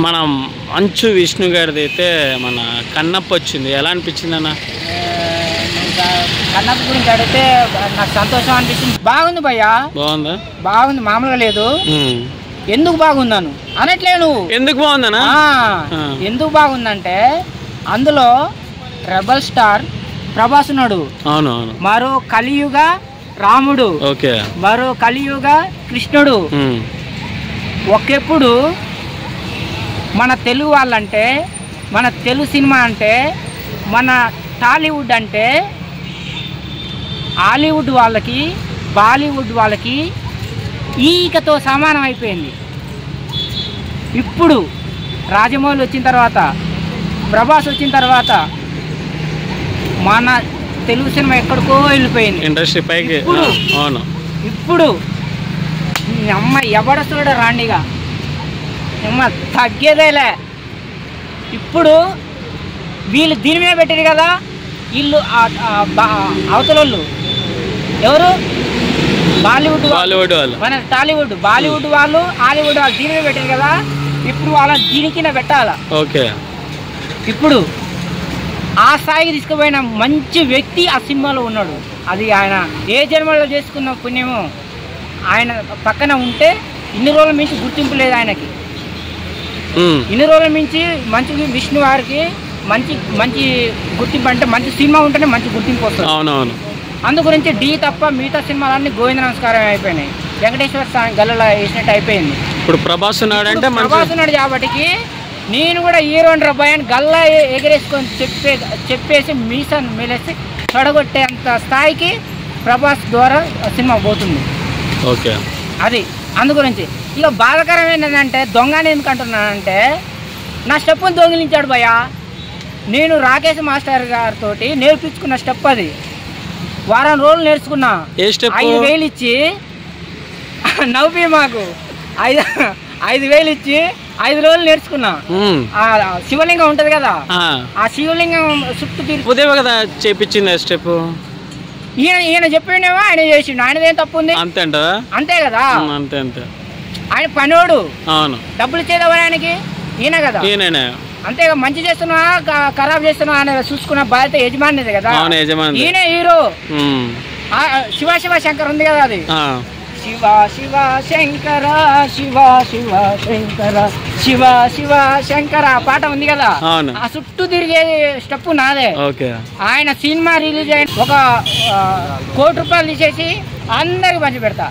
మనం మంచు విష్ణు గారిది అయితే మన కన్నప్ప వచ్చింది, ఎలా అనిపించింది అన్న? కన్నప్ప గురించి అడిగితే నాకు సంతోషం అనిపించింది. బాగుంది భయ్యా. బాగుందా? బాగుంది, మామూలుగా లేదు. ఎందుకు బాగుందను అనట్లేను. ఎందుకు బాగుందనా? ఎందుకు బాగుందంటే అందులో రెబల్ స్టార్ ప్రభాస్ ఉన్నాడు. అవునవును. మరో కలియుగ రాముడు, మరో కలియుగ కృష్ణుడు. ఒకెప్పుడు మన తెలుగు వాళ్ళంటే, మన తెలుగు సినిమా అంటే, మన టాలీవుడ్ అంటే హాలీవుడ్ వాళ్ళకి, బాలీవుడ్ వాళ్ళకి ఈకతో సమానం అయిపోయింది. ఇప్పుడు రాజమౌళి వచ్చిన తర్వాత, ప్రభాస్ వచ్చిన తర్వాత మన తెలుగు సినిమా ఎక్కడికో వెళ్ళిపోయింది. ఇండస్ట్రీ పైకి. ఇప్పుడు అమ్మ ఎవడొస్తాడో రాండిగా, అమ్మ తగ్గేదేలే. ఇప్పుడు వీళ్ళు దీని మీద పెట్టారు కదా, వీళ్ళు అవతలోళ్ళు ఎవరు? బాలీవుడ్ వాళ్ళు, మన టాలీవుడ్, బాలీవుడ్ వాళ్ళు, హాలీవుడ్ వాళ్ళు దీని మీద పెట్టారు కదా. ఇప్పుడు వాళ్ళ దీనికి పెట్టాల. ఇప్పుడు ఆ స్థాయికి తీసుకుపోయిన మంచి వ్యక్తి ఆ సినిమాలో ఉన్నాడు. అది ఆయన ఏ జన్మలో చేసుకున్న పుణ్యమో. ఆయన పక్కన ఉంటే ఇన్ని రోజుల మించి గుర్తింపు లేదు ఆయనకి. ఇన్ని రోజుల మించి మంచి విష్ణు వారికి మంచి మంచి గుర్తింపు, అంటే మంచి సినిమా ఉంటేనే మంచి గుర్తింపు వస్తుంది. అవునవును. అందు గురించి డి తప్ప మిగతా సినిమాలన్నీ గోవింద నమస్కారం అయిపోయినాయి. వెంకటేశ్వర స్వామి గల్లలో వేసినట్టు అయిపోయింది. ఇప్పుడు ప్రభాస్ ఉన్నాడు అంటే, ప్రభాస్ ఉన్నాడు కాబట్టి నేను కూడా హీరోని రబ్బాయి అని గల్లా ఎగరేసుకొని చెప్పేసి మీసాన్ని మేలేసి తొడగొట్టే అంత స్థాయికి ప్రభాస్ ద్వారా సినిమా పోతుంది. అది అందు గురించి. ఇక బాధాకరం ఏంటంటే, దొంగని ఎందుకు అంటున్నానంటే, నా స్టెప్పుని దొంగిలించాడు భయ్యా. నేను రాకేష్ మాస్టర్ గారితో నేర్పించుకున్న స్టెప్ అది. వారం రోజులు నేర్చుకున్నా. 5,000 ఇచ్చి నవ్వి మాకు 5,000 ఇచ్చి 5 రోజులు నేర్చుకున్నా. శివలింగం ఉంటది కదా, ఆ శివలింగం చుట్టూ కదా చేపించింది స్టెప్. ఈయన చెప్పిండేమో ఆయన చేసిండు, ఆయనదేం తప్పు ఉంది? అంతే కదా. ఆయన పనోడు, డబ్బులు ఇచ్చేది ఆయనకి, ఈయన కదా. అంతేగా, మంచి చేస్తున్నా ఖరాబ్ చేస్తున్నా అని చూసుకున్న బాధ్యత యజమానిది కదా. ఈయన హీరో. శివ శివ శంకర్ ఉంది కదా, అది శివ శివ శంకర, శివ శివ శంకర, శివ శివ శంకర పాట ఉంది కదా, ఆ చుట్టూ తిరిగే స్టెప్ నాదే. ఆయన సినిమా రిలీజ్ అయిన 1 కోటి రూపాయలు తీసేసి అందరికి పంచి పెడతా.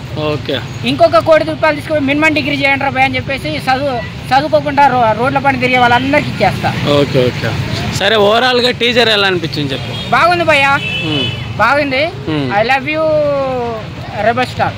ఇంకొక 1 కోటి రూపాయలు తీసుకొని మినిమం డిగ్రీ చేయండి రా భయ్ అని చెప్పేసి చదువుకోకుండా రోడ్ల పని తిరిగే వాళ్ళందరికి ఇచ్చేస్తా. సరే, ఓవరాల్ గా టీజర్ ఎలా అనిపించింది చెప్పు? బాగుంది భయ్యా, బాగుంది. I love you rebel star.